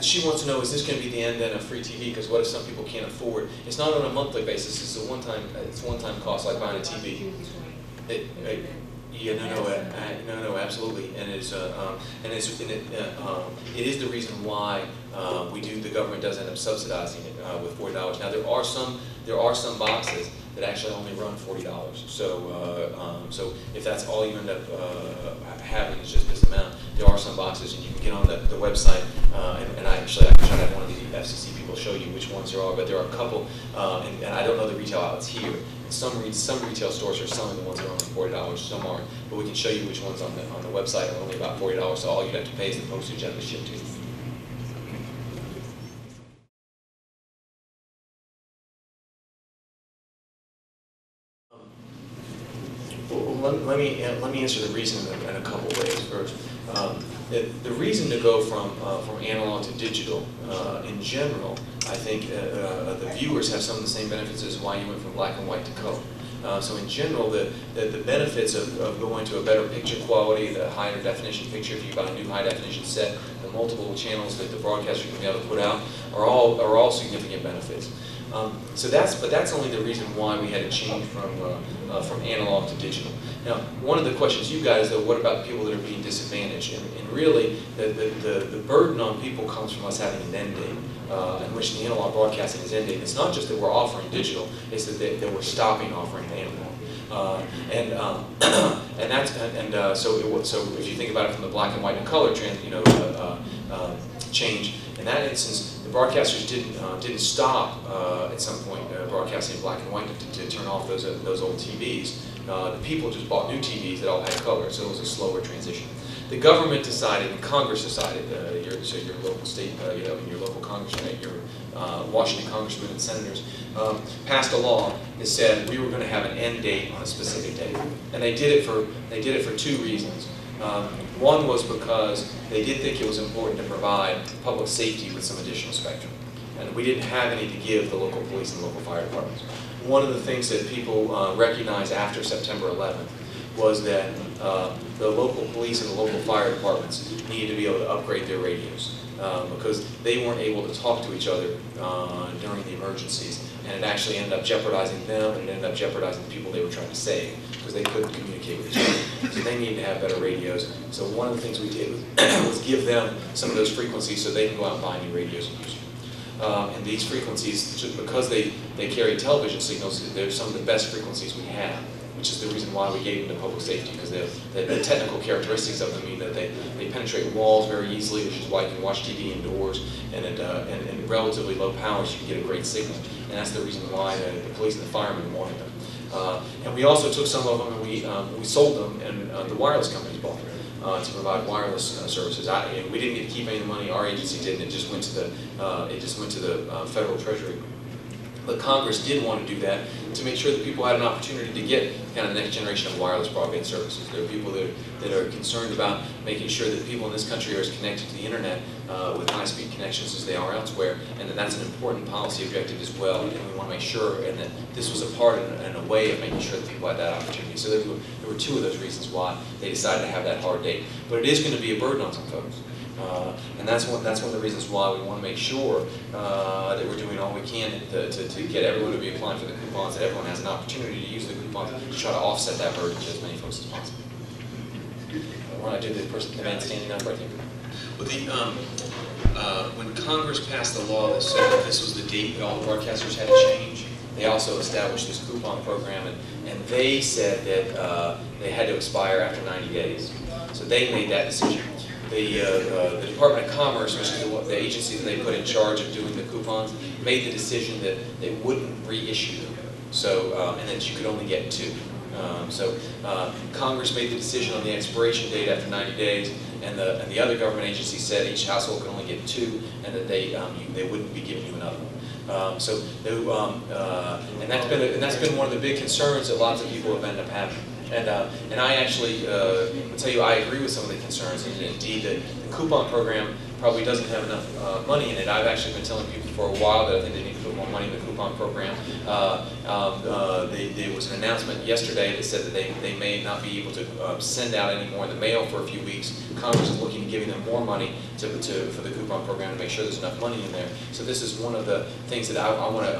she wants to know, is this going to be the end then of free TV? Because what if some people can't afford? It's not on a monthly basis. It's a one-time cost, like buying a TV. Yeah, no, absolutely, and it is the reason why the government does end up subsidizing it with $40. Now there are some boxes that actually only run $40. So if that's all you end up having is just this amount, there are some boxes, and you can get on the website, and I can try to have one of the FCC people show you which ones there are, but there are a couple, and I don't know the retail outlets here. Some retail stores are selling the ones that are only $40, some aren't, but we can show you which ones on the website are only about $40, so all you'd have to pay is the postage and the ship to you. Let me answer the reason in a couple ways. First, the reason to go from analog to digital, in general, I think the viewers have some of the same benefits as why you went from black and white to color. So in general, the benefits of going to a better picture quality, the higher definition picture, if you buy a new high definition set, the multiple channels that the broadcaster can be able to put out are all significant benefits. But that's only the reason why we had to change from analog to digital. Now, one of the questions you got is, though, what about people that are being disadvantaged? And really, the burden on people comes from us having an end date, in which the analog broadcasting is ending. It's not just that we're offering digital; it's that we're stopping offering analog. So if you think about it from the black and white and color change, in that instance, the broadcasters didn't stop at some point broadcasting black and white to turn off those old TVs. The people just bought new TVs that all had color, so it was a slower transition. The government decided, and Congress decided, your local state, your local congressman, your Washington congressmen and senators passed a law that said we were going to have an end date on a specific date, and they did it for two reasons. One was because they did think it was important to provide public safety with some additional spectrum, and we didn't have any to give the local police and local fire departments. One of the things that people recognized after September 11th was that the local police and the local fire departments needed to be able to upgrade their radios because they weren't able to talk to each other during the emergencies, and it actually ended up jeopardizing them, and it ended up jeopardizing the people they were trying to save because they couldn't communicate with each other. So they needed to have better radios. So one of the things we did was give them some of those frequencies so they can go out and buy new radios and use them. And these frequencies, just because they carry television signals, they're some of the best frequencies we have, which is the reason why we gave them to public safety, because the technical characteristics of them mean that they penetrate walls very easily, which is why you can watch TV indoors, and at relatively low powers you can get a great signal. And that's the reason why the police and the firemen wanted them. And we also took some of them and we sold them, and the wireless companies bought them. To provide wireless services. We didn't get to keep any of the money. Our agency didn't. It just went to the federal treasury. But Congress did want to do that to make sure that people had an opportunity to get kind of the next generation of wireless broadband services. There are people that are concerned about making sure that people in this country are as connected to the internet with high-speed connections as they are elsewhere, and that's an important policy objective as well. And we want to make sure, and that this was a part and a way of making sure that people had that opportunity. So there were two of those reasons why they decided to have that hard date. But it is going to be a burden on some folks. And that's one of the reasons why we want to make sure that we're doing all we can to get everyone to be applying for the coupons, that everyone has an opportunity to use the coupons to try to offset that burden to as many folks as possible. When I did the man standing up right here. Well, when Congress passed the law that said that this was the date that all the broadcasters had to change, they also established this coupon program, and they said that they had to expire after 90 days. So they made that decision. The Department of Commerce, which is the agency that they put in charge of doing the coupons, made the decision that they wouldn't reissue them. So, and that you could only get two. Congress made the decision on the expiration date after 90 days, and the other government agency said each household could only get two, and that they wouldn't be giving you another one. And that's been one of the big concerns that lots of people have ended up having. And I actually will tell you I agree with some of the concerns, and indeed the coupon program probably doesn't have enough money in it. I've actually been telling people for a while that I think they need to put more money in the coupon program. There was an announcement yesterday that said that they may not be able to send out any more in the mail for a few weeks. Congress is looking at giving them more money for the coupon program to make sure there's enough money in there. So this is one of the things that I want to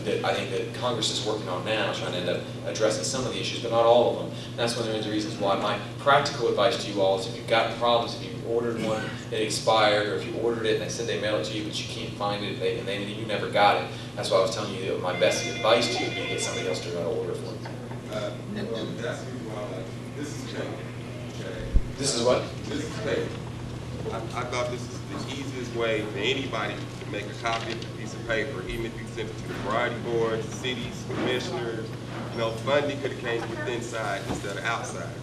that I think that Congress is working on now, trying to end up addressing some of the issues, but not all of them. And that's one of the reasons why my practical advice to you all is, if you've got problems, if you ordered one that expired, or if you ordered it and they said they mailed it to you but you can't find it and you never got it, that's why I was telling you that my best advice to you would be to get somebody else to order for you. This is fake. Okay. This is what? This is fake. I thought this is the easiest way for anybody to make a copy of a piece of paper, even if you sent it to the variety boards, the cities, commissioners. You know, funding could have came with inside instead of outside.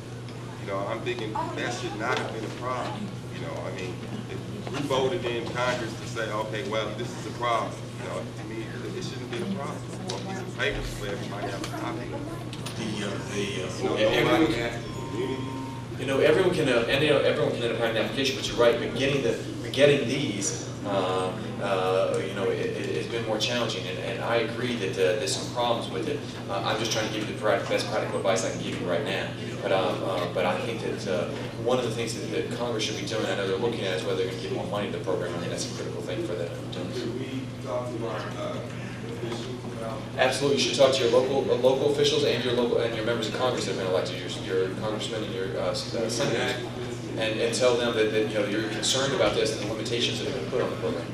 You know, I'm thinking that should not have been a problem. You know, I mean, if we voted in Congress to say, okay, well, this is a problem. You know, to me, it shouldn't be a problem. One piece of paper so everybody has a copy of it. Everyone can end up having an application, but you're right. But getting these, it's been more challenging, and I agree that there's some problems with it. I'm just trying to give you the best practical advice I can give you right now. But I think that one of the things that Congress should be doing, I know they're looking at, is whether they're going to give more money to the program. I think that's a critical thing for them to do. Should we talk to our officials about? Absolutely, you should talk to your local officials and your members of Congress that have been elected, your congressmen and your senators, and tell them that you're concerned about this and the limitations that have been put on the program.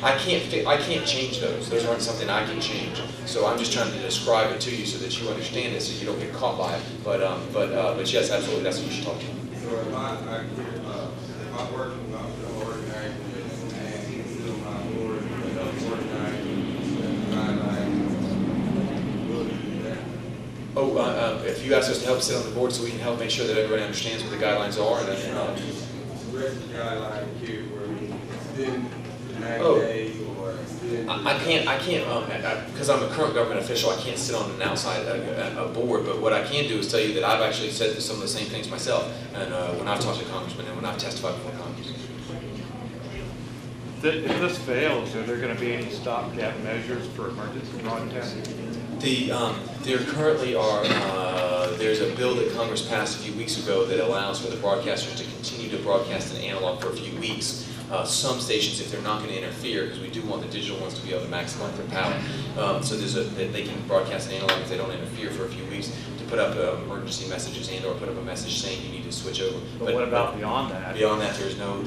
I can't change those. Those aren't something I can change. So I'm just trying to describe it to you so that you understand it, so you don't get caught by it. But yes, absolutely, that's what you should talk to. So if I'm working on organizing this and still my board if you ask us to help sit on the board so we can help make sure that everybody understands what the guidelines are. And the rest of the guideline here where we extend 90 days or extend. I can't, because I'm a current government official, I can't sit on an outside a board, but what I can do is tell you that I've actually said some of the same things myself, and when I've talked to congressmen and when I've testified before Congress. If this fails, are there going to be any stopgap measures for emergency broadcasting? There currently are, there's a bill that Congress passed a few weeks ago that allows for the broadcasters to continue to broadcast in analog for a few weeks. Some stations, if they're not going to interfere, because we do want the digital ones to be able to maximize their power. So they can broadcast in analog if they don't interfere for a few weeks, to put up emergency messages and/or put up a message saying you need to switch over. But what about beyond that? Beyond that, there is no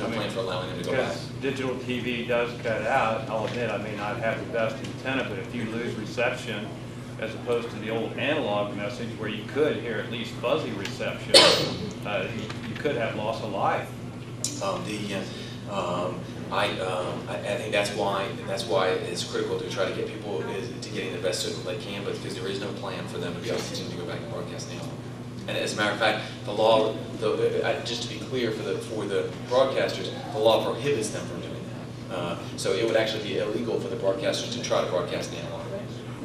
plan for allowing them to go back. Because digital TV does cut out. I'll admit I may not have the best antenna, but if you lose reception, as opposed to the old analog message where you could hear at least fuzzy reception, you could have loss of life. I think that's why it's critical to try to get people to getting the best signal they can, but because there is no plan for them to be able to continue to go back and broadcast now. And as a matter of fact, the law, just to be clear for the broadcasters, the law prohibits them from doing that. So it would actually be illegal for the broadcasters to try to broadcast analog.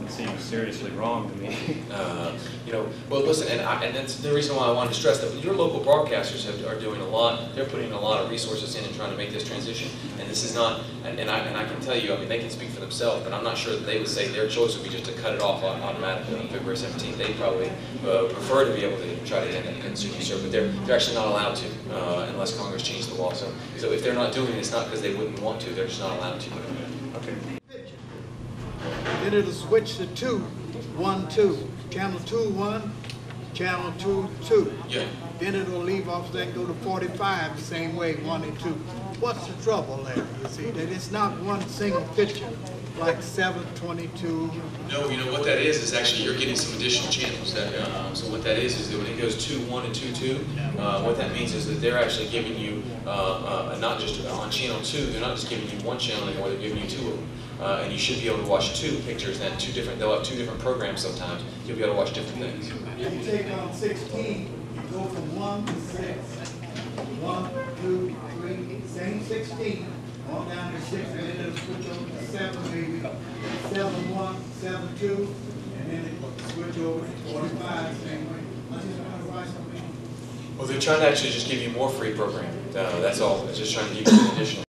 It seems seriously wrong to me. Well, listen, and that's the reason why I wanted to stress that your local broadcasters are doing a lot. They're putting a lot of resources in and trying to make this transition. And this is not, and I can tell you, I mean, they can speak for themselves, but I'm not sure that they would say their choice would be just to cut it off automatically on February 17th. They probably prefer to be able to try to end it and serve, but they're actually not allowed to unless Congress changed the law. So if they're not doing it, it's not because they wouldn't want to. They're just not allowed to. Okay. Then it'll switch to 2, 1, 2. Channel 2, 1, channel 2, 2. Yeah. Then it'll leave off there and go to 45 the same way, 1 and 2. What's the trouble there, you see? That it's not one single picture, like 722. No, you know what that is actually you're getting some additional channels. So what that is that when it goes 2, 1, and 2, 2, what that means is that they're actually giving you, not just on channel 2, they're not just giving you one channel anymore, they're giving you 2 of them. And you should be able to watch 2 pictures, and they'll have 2 different programs sometimes. You'll be able to watch different things. If you take on 16, you go from 1 to 6. 1, 2, 3, same 16. On down to 6, and then it'll switch over to 7 maybe. 7, 1, 7, 2, and then it'll switch over to 45 same way. I just want to write something. Well, they're trying to actually just give you more free programming. That's all. They're just trying to give you an additional.